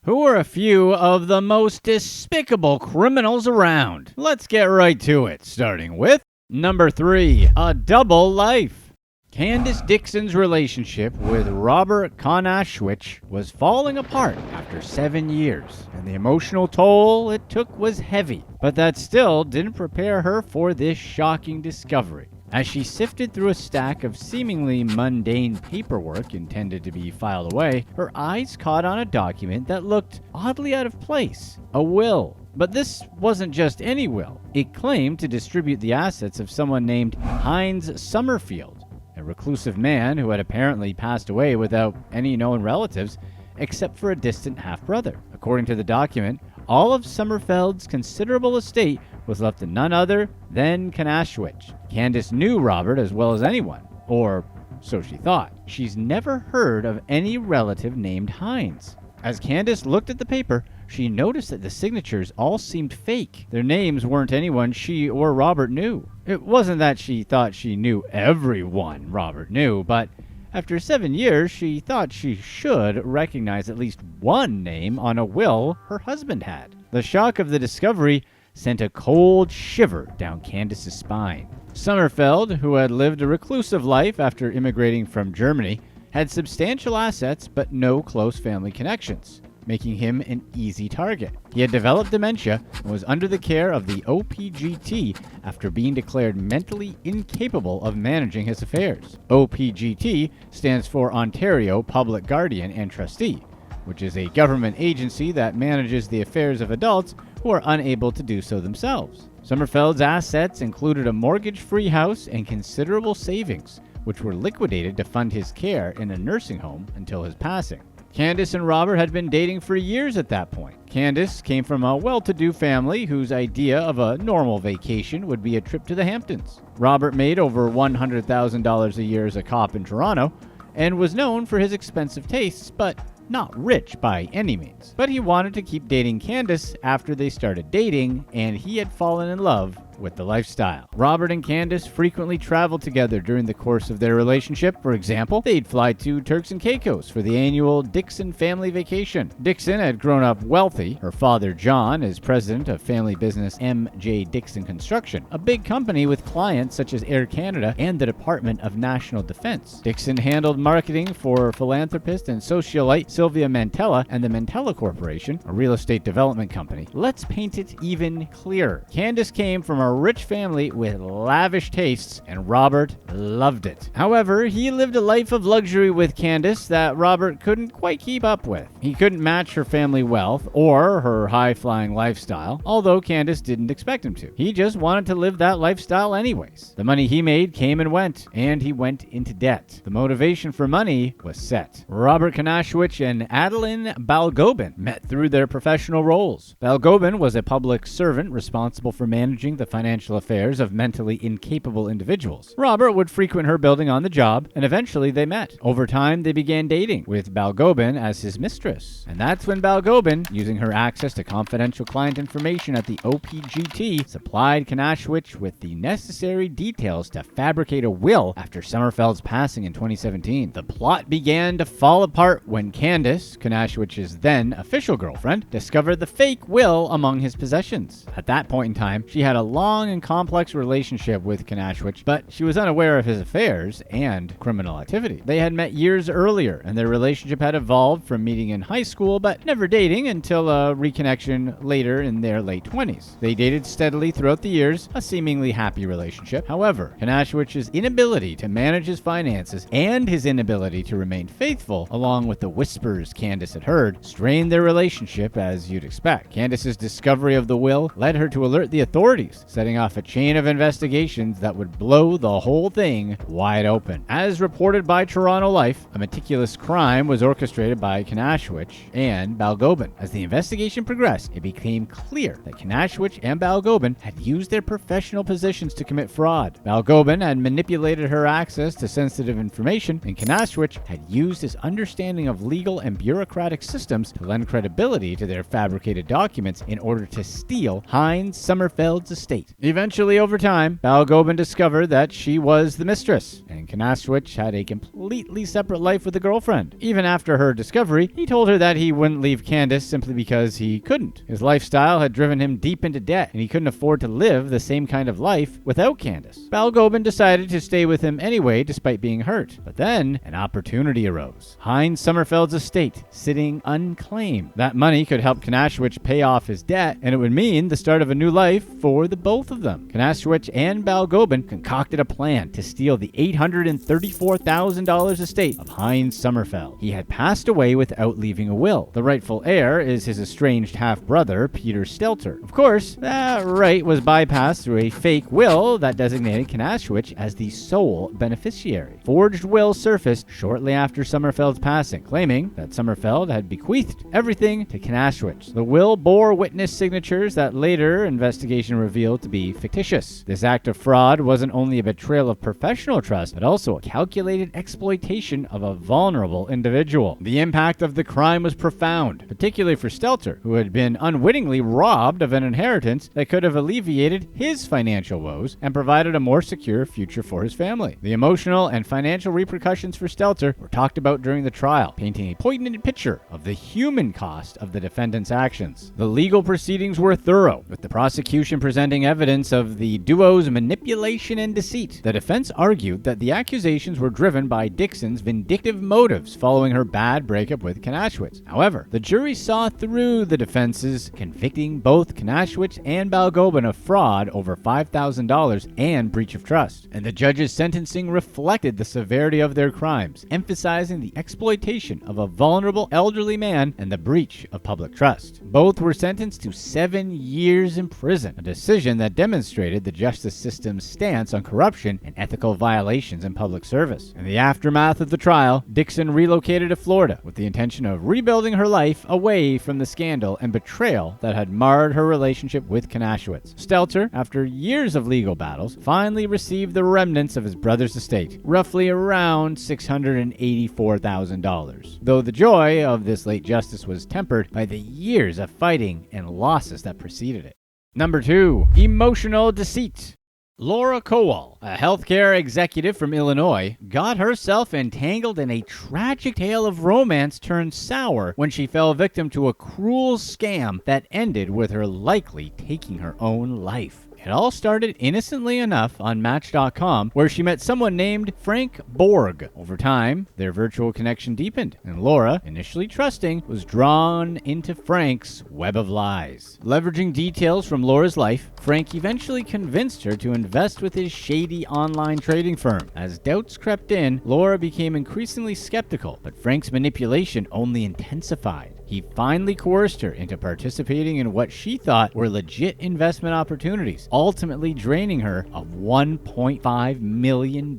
Who are a few of the most despicable criminals around? Let's get right to it, starting with number 3, a double life. Candice Dixon's relationship with Robert Konashewych was falling apart after 7 years, and the emotional toll it took was heavy. But that still didn't prepare her for this shocking discovery. As she sifted through a stack of seemingly mundane paperwork intended to be filed away, her eyes caught on a document that looked oddly out of place: a will. But this wasn't just any will. It claimed to distribute the assets of someone named Heinz Sommerfeld, a reclusive man who had apparently passed away without any known relatives except for a distant half-brother. According to the document, all of Sommerfeld's considerable estate was left to none other than Konashewych. Candice knew Robert as well as anyone, or so she thought. She's never heard of any relative named Heinz. As Candice looked at the paper, she noticed that the signatures all seemed fake. Their names weren't anyone she or Robert knew. It wasn't that she thought she knew everyone Robert knew, but after 7 years, she thought she should recognize at least one name on a will her husband had. The shock of the discovery sent a cold shiver down Candice's spine. Sommerfeld, who had lived a reclusive life after immigrating from Germany, had substantial assets but no close family connections, making him an easy target. He had developed dementia and was under the care of the OPGT after being declared mentally incapable of managing his affairs. OPGT stands for Ontario Public Guardian and Trustee, which is a government agency that manages the affairs of adults who are unable to do so themselves. Sommerfeld's assets included a mortgage-free house and considerable savings, which were liquidated to fund his care in a nursing home until his passing. Candice and Robert had been dating for years at that point. Candice came from a well-to-do family whose idea of a normal vacation would be a trip to the Hamptons. Robert made over $100,000 a year as a cop in Toronto and was known for his expensive tastes, but not rich by any means. But he wanted to keep dating Candice after they started dating, and he had fallen in love with the lifestyle. Robert and Candice frequently traveled together during the course of their relationship. For example, they'd fly to Turks and Caicos for the annual Dixon family vacation. Dixon had grown up wealthy. Her father, John, is president of family business M.J. Dixon Construction, a big company with clients such as Air Canada and the Department of National Defense. Dixon handled marketing for philanthropist and socialite Sylvia Mantella and the Mantella Corporation, a real estate development company. Let's paint it even clearer. Candice came from a rich family with lavish tastes, and Robert loved it. However, he lived a life of luxury with Candice that Robert couldn't quite keep up with. He couldn't match her family wealth or her high-flying lifestyle, although Candice didn't expect him to. He just wanted to live that lifestyle anyways. The money he made came and went, and he went into debt. The motivation for money was set. Robert Konashewych and Adeline Balgobin met through their professional roles. Balgobin was a public servant responsible for managing the financial affairs of mentally incapable individuals. Robert would frequent her building on the job, and eventually they met. Over time, they began dating, with Balgobin as his mistress. And that's when Balgobin, using her access to confidential client information at the OPGT, supplied Konashewych with the necessary details to fabricate a will after Sommerfeld's passing in 2017. The plot began to fall apart when Candice, Konashewich's then official girlfriend, discovered the fake will among his possessions. At that point in time, she had a long and complex relationship with Konashewych, but she was unaware of his affairs and criminal activity. They had met years earlier, and their relationship had evolved from meeting in high school but never dating until a reconnection later in their late 20s. They dated steadily throughout the years, a seemingly happy relationship. However, Konashewich's inability to manage his finances and his inability to remain faithful, along with the whispers Candice had heard, strained their relationship as you'd expect. Candice's discovery of the will led her to alert the authorities, setting off a chain of investigations that would blow the whole thing wide open. As reported by Toronto Life, a meticulous crime was orchestrated by Konashewych and Balgobin. As the investigation progressed, it became clear that Konashewych and Balgobin had used their professional positions to commit fraud. Balgobin had manipulated her access to sensitive information, and Konashewych had used his understanding of legal and bureaucratic systems to lend credibility to their fabricated documents in order to steal Heinz Sommerfeld's estate. deceit. Eventually, over time, Balgobin discovered that she was the mistress, and Konashewych had a completely separate life with a girlfriend. Even after her discovery, he told her that he wouldn't leave Candice simply because he couldn't. His lifestyle had driven him deep into debt, and he couldn't afford to live the same kind of life without Candice. Balgobin decided to stay with him anyway, despite being hurt. But then, an opportunity arose. Heinz Sommerfeld's estate, sitting unclaimed. That money could help Konashewych pay off his debt, and it would mean the start of a new life for the both of them. Konashewych and Balgobin concocted a plan to steal the $834,000 estate of Heinz Sommerfeld. He had passed away without leaving a will. The rightful heir is his estranged half-brother, Peter Stelter. Of course, that right was bypassed through a fake will that designated Konashewych as the sole beneficiary. Forged will surfaced shortly after Sommerfeld's passing, claiming that Sommerfeld had bequeathed everything to Konashewych. The will bore witness signatures that later investigation revealed to be fictitious. This act of fraud wasn't only a betrayal of professional trust, but also a calculated exploitation of a vulnerable individual. The impact of the crime was profound, particularly for Stelter, who had been unwittingly robbed of an inheritance that could have alleviated his financial woes and provided a more secure future for his family. The emotional and financial repercussions for Stelter were talked about during the trial, painting a poignant picture of the human cost of the defendant's actions. The legal proceedings were thorough, with the prosecution presenting evidence of the duo's manipulation and deceit. The defense argued that the accusations were driven by Dixon's vindictive motives following her bad breakup with Konashewych. However, the jury saw through the defenses, convicting both Konashewych and Balgobin of fraud over $5,000 and breach of trust. And the judge's sentencing reflected the severity of their crimes, emphasizing the exploitation of a vulnerable elderly man and the breach of public trust. Both were sentenced to 7 years in prison, a decision that demonstrated the justice system's stance on corruption and ethical violations in public service. In the aftermath of the trial, Dixon relocated to Florida with the intention of rebuilding her life away from the scandal and betrayal that had marred her relationship with Konashewych. Stelter, after years of legal battles, finally received the remnants of his brother's estate, roughly around $684,000, though the joy of this late justice was tempered by the years of fighting and losses that preceded it. Number 2. Emotional deceit. Laura Kowal, a healthcare executive from Illinois, got herself entangled in a tragic tale of romance turned sour when she fell victim to a cruel scam that ended with her likely taking her own life. It all started innocently enough on Match.com, where she met someone named Frank Borg. Over time, their virtual connection deepened, and Laura, initially trusting, was drawn into Frank's web of lies. Leveraging details from Laura's life, Frank eventually convinced her to invest with his shady online trading firm. As doubts crept in, Laura became increasingly skeptical, but Frank's manipulation only intensified. He finally coerced her into participating in what she thought were legit investment opportunities, ultimately draining her of $1.5 million.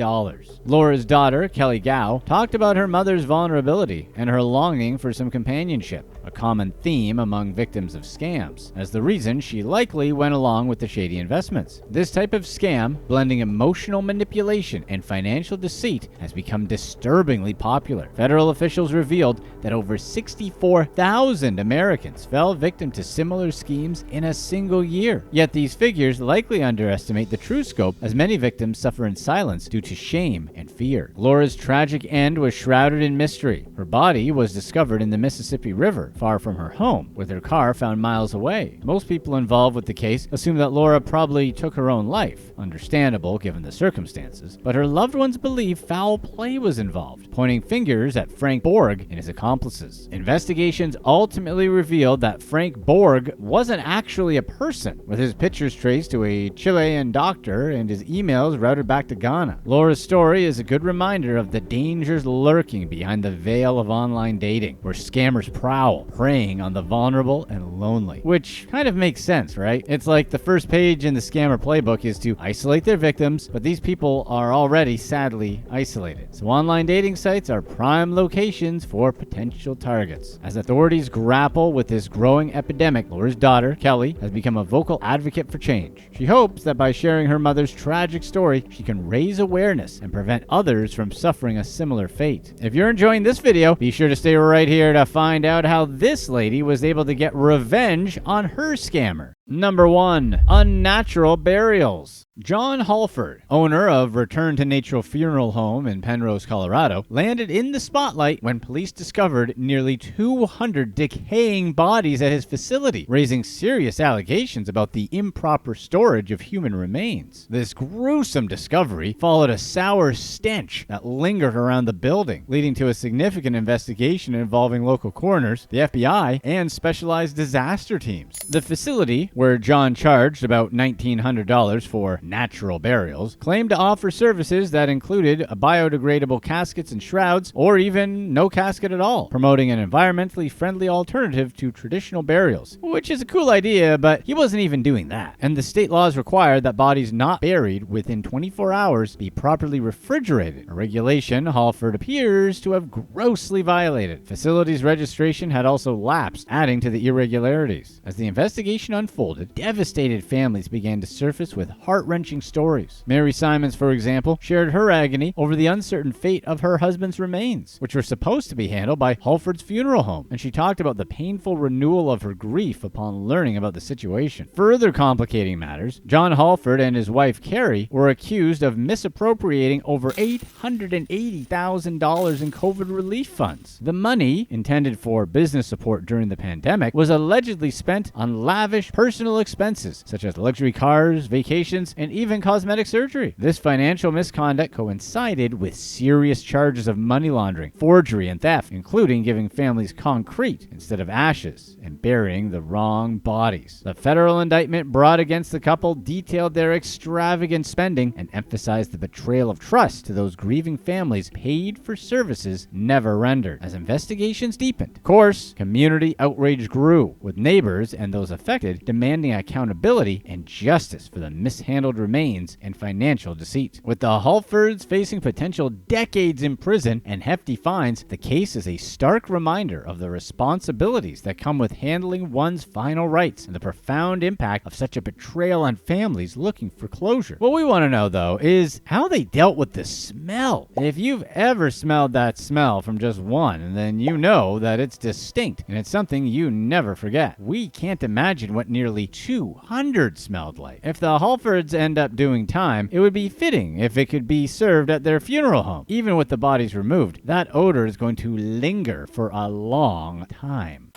Laura's daughter, Kelly Gow, talked about her mother's vulnerability and her longing for some companionship, a common theme among victims of scams, as the reason she likely went along with the shady investments. This type of scam, blending emotional manipulation and financial deceit, has become disturbingly popular. Federal officials revealed that over 64,000 Americans fell victim to similar schemes in a single year. Yet these figures likely underestimate the true scope, as many victims suffer in silence due to shame and fear. Laura's tragic end was shrouded in mystery. Her body was discovered in the Mississippi River, far from her home, with her car found miles away. Most people involved with the case assume that Laura probably took her own life, understandable given the circumstances, but her loved ones believe foul play was involved, pointing fingers at Frank Borg and his accomplices. Investigations ultimately revealed that Frank Borg wasn't actually a person, with his pictures traced to a Chilean doctor and his emails routed back to Ghana. Laura's story is a good reminder of the dangers lurking behind the veil of online dating, where scammers prowl, preying on the vulnerable and lonely. Which kind of makes sense, right? It's like the first page in the scammer playbook is to isolate their victims, but these people are already sadly isolated. So online dating sites are prime locations for potential targets. As authorities grapple with this growing epidemic, Laura's daughter, Kelly, has become a vocal advocate for change. She hopes that by sharing her mother's tragic story, she can raise awareness and prevent others from suffering a similar fate. If you're enjoying this video, be sure to stay right here to find out how this lady was able to get revenge on her scammer. Number 1. Unnatural burials. John Halford, owner of Return to Nature Funeral Home in Penrose, Colorado, landed in the spotlight when police discovered nearly 200 decaying bodies at his facility, raising serious allegations about the improper storage of human remains. This gruesome discovery followed a sour stench that lingered around the building, leading to a significant investigation involving local coroners, the FBI, and specialized disaster teams. The facility, where John charged about $1,900 for natural burials, claimed to offer services that included biodegradable caskets and shrouds, or even no casket at all, promoting an environmentally friendly alternative to traditional burials, which is a cool idea, but he wasn't even doing that. And the state laws require that bodies not buried within 24 hours be properly refrigerated, a regulation Halford appears to have grossly violated. Facilities registration had also lapsed, adding to the irregularities. As the investigation unfolded, devastated families began to surface with heart-wrenching stories. Mary Simons, for example, shared her agony over the uncertain fate of her husband's remains, which were supposed to be handled by Halford's funeral home, and she talked about the painful renewal of her grief upon learning about the situation. Further complicating matters, John Halford and his wife Carrie were accused of misappropriating over $880,000 in COVID relief funds. The money, intended for business support during the pandemic, was allegedly spent on lavish personal expenses, such as luxury cars, vacations, and even cosmetic surgery. This financial misconduct coincided with serious charges of money laundering, forgery, and theft, including giving families concrete instead of ashes and burying the wrong bodies. The federal indictment brought against the couple detailed their extravagant spending and emphasized the betrayal of trust to those grieving families paid for services never rendered. As investigations deepened, of course, community outrage grew, with neighbors and those affected demanding accountability and justice for the mishandled remains and financial deceit. With the Halfords facing potential decades in prison and hefty fines, the case is a stark reminder of the responsibilities that come with handling one's final rights and the profound impact of such a betrayal on families looking for closure. What we want to know, though, is how they dealt with the smell. If you've ever smelled that smell from just one, then you know that it's distinct and it's something you never forget. We can't imagine what nearly 200 smelled like. If the Halfords end up doing time, it would be fitting if it could be served at their funeral home. Even with the bodies removed, that odor is going to linger for a long time.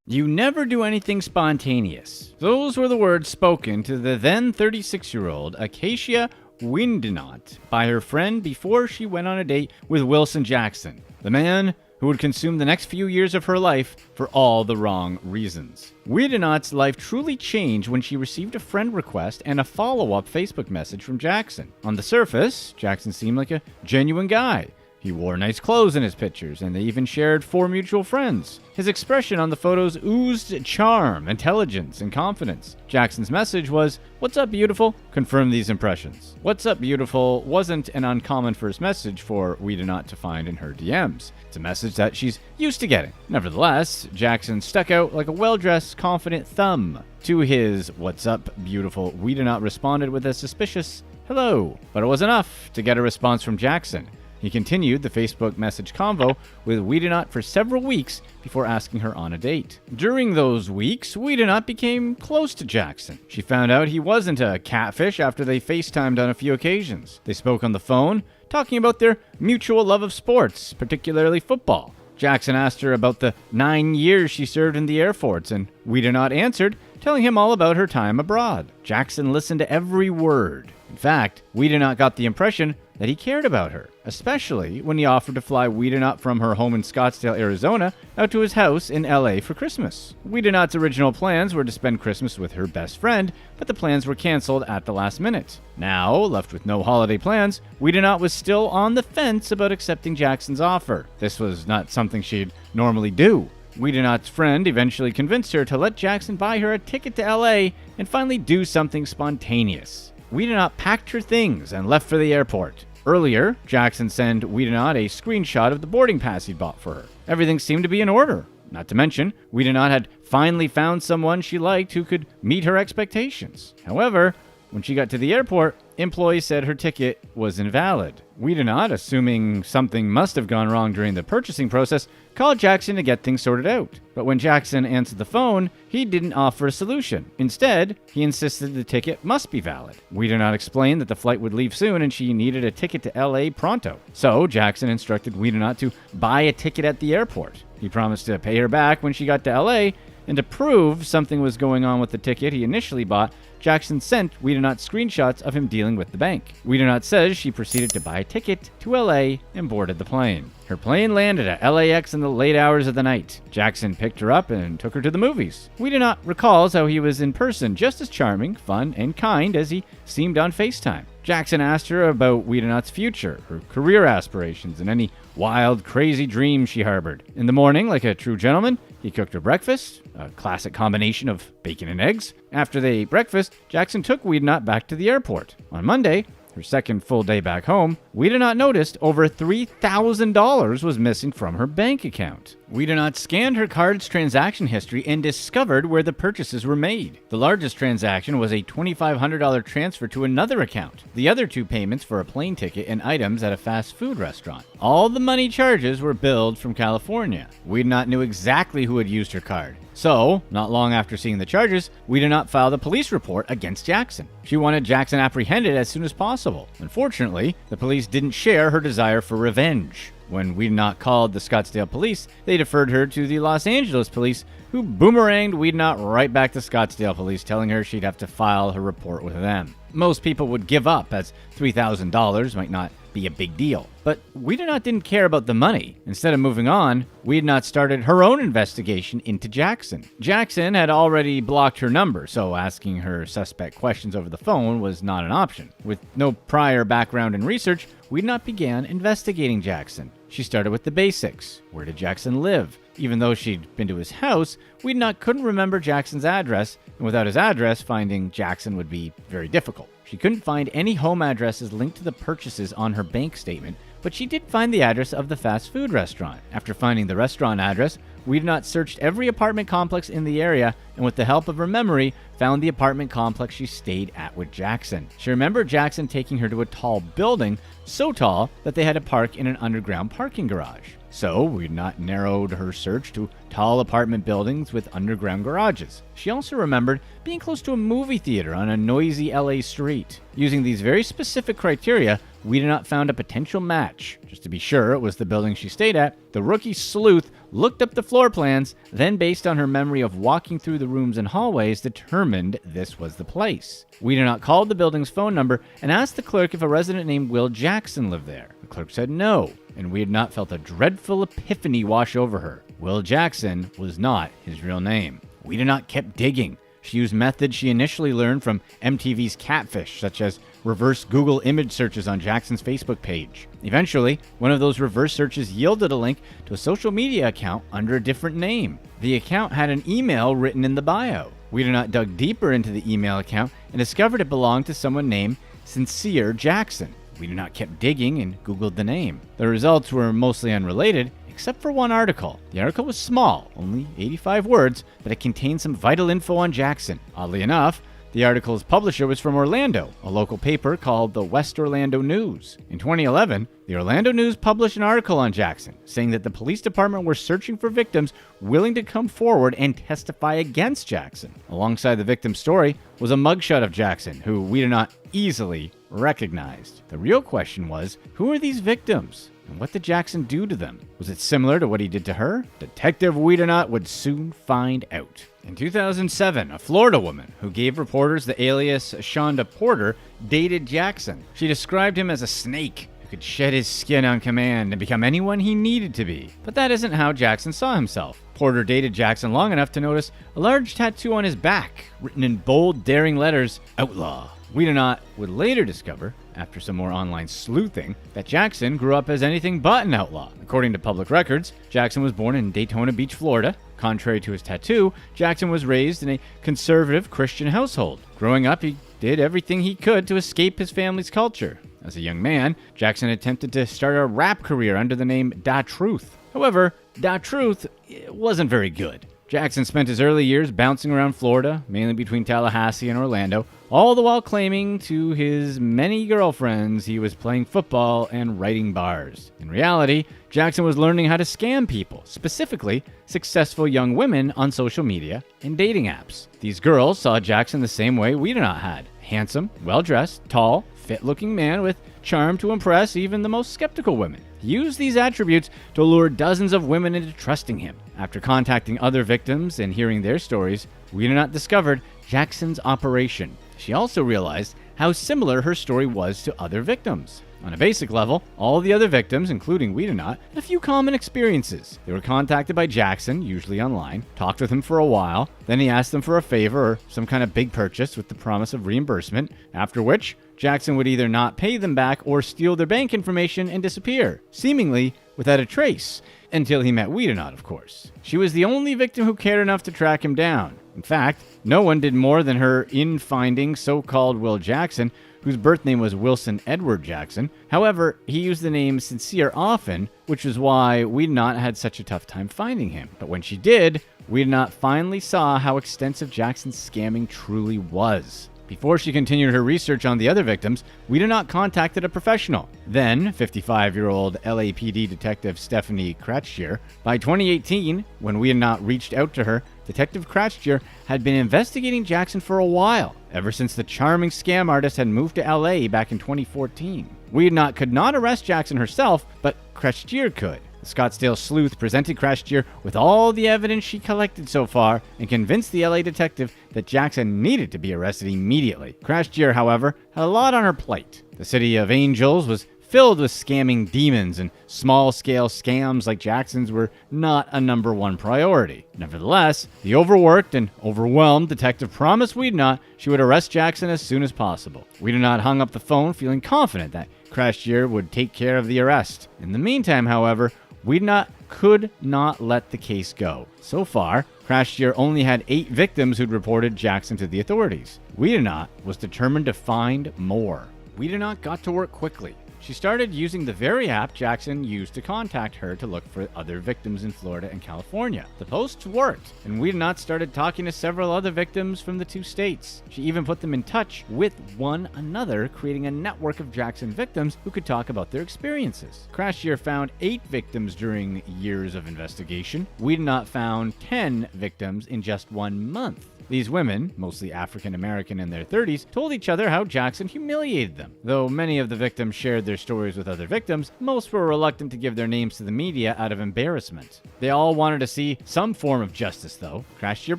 You never do anything spontaneous. Those were the words spoken to the then 36-year-old Acacia Windenot by her friend before she went on a date with Wilson Jackson, the man who would consume the next few years of her life for all the wrong reasons. Windenot's life truly changed when she received a friend request and a follow-up Facebook message from Jackson. On the surface, Jackson seemed like a genuine guy. He wore nice clothes in his pictures, and they even shared 4 mutual friends. His expression on the photos oozed charm, intelligence, and confidence. Jackson's message was, "What's up, beautiful?" Confirmed these impressions. "What's up, beautiful" wasn't an uncommon first message for Windenot to find in her DMs. It's a message that she's used to getting. Nevertheless, Jackson stuck out like a well-dressed, confident thumb. To his "What's up, beautiful," Windenot responded with a suspicious "hello." But it was enough to get a response from Jackson. He continued the Facebook message convo with Windenot for several weeks before asking her on a date. During those weeks, Windenot became close to Jackson. She found out he wasn't a catfish after they FaceTimed on a few occasions. They spoke on the phone, talking about their mutual love of sports, particularly football. Jackson asked her about the 9 years she served in the Air Force, and Windenot answered, telling him all about her time abroad. Jackson listened to every word. In fact, Windenot got the impression that he cared about her, especially when he offered to fly Windenot from her home in Scottsdale, Arizona, out to his house in LA for Christmas. Windenot's original plans were to spend Christmas with her best friend, but the plans were canceled at the last minute. Now, left with no holiday plans, Windenot was still on the fence about accepting Jackson's offer. This was not something she'd normally do. Windenot's friend eventually convinced her to let Jackson buy her a ticket to LA and finally do something spontaneous. Windenot packed her things and left for the airport. Earlier, Jackson sent Windenot a screenshot of the boarding pass he'd bought for her. Everything seemed to be in order. Not to mention, Windenot had finally found someone she liked who could meet her expectations. However, when she got to the airport, employees said her ticket was invalid. Windenot, assuming something must have gone wrong during the purchasing process, called Jackson to get things sorted out. But when Jackson answered the phone, he didn't offer a solution. Instead, he insisted the ticket must be valid. Wiedenot explained that the flight would leave soon and she needed a ticket to LA pronto. So Jackson instructed Wiedenot to buy a ticket at the airport. He promised to pay her back when she got to LA, and to prove something was going on with the ticket he initially bought, Jackson sent Wiedenot screenshots of him dealing with the bank. Wiedenot says she proceeded to buy a ticket to LA and boarded the plane. Her plane landed at LAX in the late hours of the night. Jackson picked her up and took her to the movies. Wiedenot recalls how he was in person just as charming, fun, and kind as he seemed on FaceTime. Jackson asked her about Wiedenot's future, her career aspirations, and any wild, crazy dreams she harbored. In the morning, like a true gentleman, he cooked her breakfast, a classic combination of bacon and eggs. After they ate breakfast, Jackson took Wiedenot back to the airport. On Monday, her second full day back home, Wiedenot noticed over $3,000 was missing from her bank account. Wiedenot scanned her card's transaction history and discovered where the purchases were made. The largest transaction was a $2,500 transfer to another account. The other two payments for a plane ticket and items at a fast food restaurant. All the money charges were billed from California. Wiedenot knew exactly who had used her card. So, not long after seeing the charges, Wiedenot filed a police report against Jackson. She wanted Jackson apprehended as soon as possible. Unfortunately, the police didn't share her desire for revenge. When Wiedenot called the Scottsdale police, they deferred her to the Los Angeles police, who boomeranged Wiedenot right back to Scottsdale police, telling her she'd have to file her report with them. Most people would give up, as $3,000 might not be a big deal. But Wiedenot didn't care about the money. Instead of moving on, Wiedenot started her own investigation into Jackson. Jackson had already blocked her number, so asking her suspect questions over the phone was not an option. With no prior background in research, Wiedenot began investigating Jackson. She started with the basics. Where did Jackson live? Even though she'd been to his house, Wiedenot couldn't remember Jackson's address, and without his address, finding Jackson would be very difficult. She couldn't find any home addresses linked to the purchases on her bank statement, but she did find the address of the fast food restaurant. After finding the restaurant address, Wiedenot searched every apartment complex in the area, and with the help of her memory, found the apartment complex she stayed at with Jackson. She remembered Jackson taking her to a tall building, so tall that they had to park in an underground parking garage. So, Wiedenot narrowed her search to tall apartment buildings with underground garages. She also remembered being close to a movie theater on a noisy LA street. Using these very specific criteria, Wiedenot found a potential match. Just to be sure it was the building she stayed at, the rookie sleuth looked up the floor plans, then based on her memory of walking through the rooms and hallways, determined this was the place. Wiedenot called the building's phone number and asked the clerk if a resident named Will Jackson lived there. The clerk said no, and Wiedenot felt a dreadful epiphany wash over her. Will Jackson was not his real name. Wiedenot kept digging. She used methods she initially learned from MTV's Catfish, such as reverse Google image searches on Jackson's Facebook page. Eventually, one of those reverse searches yielded a link to a social media account under a different name. The account had an email written in the bio. Wiedenot dug deeper into the email account and discovered it belonged to someone named Sincere Jackson. Wiedenot kept digging and Googled the name. The results were mostly unrelated, except for one article. The article was small, only 85 words, but it contained some vital info on Jackson. Oddly enough, the article's publisher was from Orlando, a local paper called the West Orlando News. In 2011, the Orlando News published an article on Jackson, saying that the police department were searching for victims willing to come forward and testify against Jackson. Alongside the victim's story was a mugshot of Jackson, who Wiedenot easily recognized. The real question was, who are these victims? And what did Jackson do to them? Was it similar to what he did to her? Detective Wiedenot would soon find out. In 2007, a Florida woman who gave reporters the alias Shonda Porter dated Jackson. She described him as a snake who could shed his skin on command and become anyone he needed to be. But that isn't how Jackson saw himself. Porter dated Jackson long enough to notice a large tattoo on his back, written in bold, daring letters, "Outlaw." Wiedenot would later discover, after some more online sleuthing, that Jackson grew up as anything but an outlaw. According to public records, Jackson was born in Daytona Beach, Florida. Contrary to his tattoo, Jackson was raised in a conservative Christian household. Growing up, he did everything he could to escape his family's culture. As a young man, Jackson attempted to start a rap career under the name Da Truth. However, Da Truth wasn't very good. Jackson spent his early years bouncing around Florida, mainly between Tallahassee and Orlando, all the while claiming to his many girlfriends he was playing football and writing bars. In reality, Jackson was learning how to scam people, specifically successful young women on social media and dating apps. These girls saw Jackson the same way Wiedenot had. Handsome, well-dressed, tall, fit-looking man with charm to impress even the most skeptical women. He used these attributes to lure dozens of women into trusting him. After contacting other victims and hearing their stories, Wiedenot discovered Jackson's operation. She also realized how similar her story was to other victims. On a basic level, all the other victims, including Wiedenot, had a few common experiences. They were contacted by Jackson, usually online, talked with him for a while, then he asked them for a favor or some kind of big purchase with the promise of reimbursement, after which Jackson would either not pay them back or steal their bank information and disappear, seemingly without a trace, until he met Wiedenot, of course. She was the only victim who cared enough to track him down. In fact, no one did more than her in finding so-called Will Jackson, whose birth name was Wilson Edward Jackson. However, he used the name Sincere often, which was why Wiedenot had such a tough time finding him. But when she did, Wiedenot finally saw how extensive Jackson's scamming truly was. Before she continued her research on the other victims, Wiedenot contacted a professional, then 55-year-old LAPD detective Stephanie Kratchier. By 2018, when Wiedenot reached out to her, Detective Kratchier had been investigating Jackson for a while, ever since the charming scam artist had moved to LA back in 2014. Wiedenot could not arrest Jackson herself, but Kratchier could. The Scottsdale sleuth presented Kratchier with all the evidence she collected so far and convinced the LA detective that Jackson needed to be arrested immediately. Kratchier, however, had a lot on her plate. The city of Angels was filled with scamming demons, and small-scale scams like Jackson's were not a number one priority. Nevertheless, the overworked and overwhelmed detective promised Wiedenot she would arrest Jackson as soon as possible. Wiedenot hung up the phone feeling confident that Kratchier would take care of the arrest. In the meantime, however, Wiedenot could not let the case go. So far, Kratchier only had 8 victims who'd reported Jackson to the authorities. Wiedenot was determined to find more. Wiedenot got to work quickly. She started using the very app Jackson used to contact her to look for other victims in Florida and California. The posts worked, and Wiedenot started talking to several other victims from the 2 states. She even put them in touch with one another, creating a network of Jackson victims who could talk about their experiences. Kratchier found 8 victims during years of investigation. Wiedenot found 10 victims in just 1 month. These women, mostly African American in their 30s, told each other how Jackson humiliated them. Though many of the victims shared their stories with other victims, most were reluctant to give their names to the media out of embarrassment. They all wanted to see some form of justice, though. Kratchier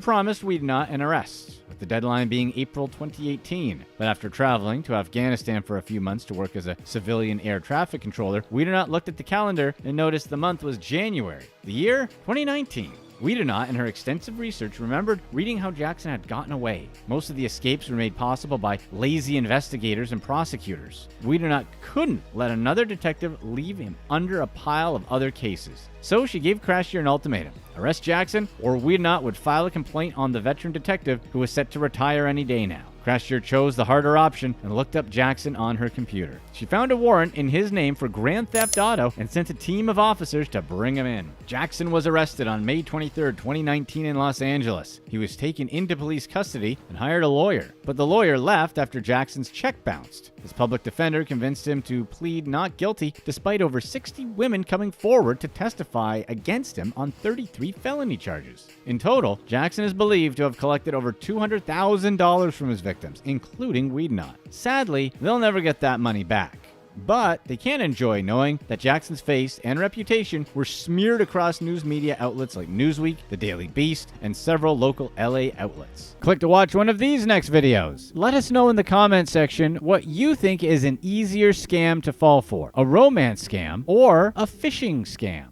promised Wiedenot an arrest, with the deadline being April 2018. But after traveling to Afghanistan for a few months to work as a civilian air traffic controller, Wiedenot looked at the calendar and noticed the month was January, the year 2019. Wiedenot, in her extensive research, remembered reading how Jackson had gotten away. Most of the escapes were made possible by lazy investigators and prosecutors. Wiedenot couldn't let another detective leave him under a pile of other cases. So she gave Kratchier an ultimatum: arrest Jackson, or Wiedenot would file a complaint on the veteran detective who was set to retire any day now. Kratchier chose the harder option and looked up Jackson on her computer. She found a warrant in his name for grand theft auto and sent a team of officers to bring him in. Jackson was arrested on May 23, 2019 in Los Angeles. He was taken into police custody and hired a lawyer, but the lawyer left after Jackson's check bounced. His public defender convinced him to plead not guilty despite over 60 women coming forward to testify against him on 33 felony charges. In total, Jackson is believed to have collected over $200,000 from his victims, including Wiedenot. Sadly, they'll never get that money back. But they can enjoy knowing that Jackson's face and reputation were smeared across news media outlets like Newsweek, The Daily Beast, and several local LA outlets. Click to watch one of these next videos. Let us know in the comment section what you think is an easier scam to fall for: a romance scam or a phishing scam.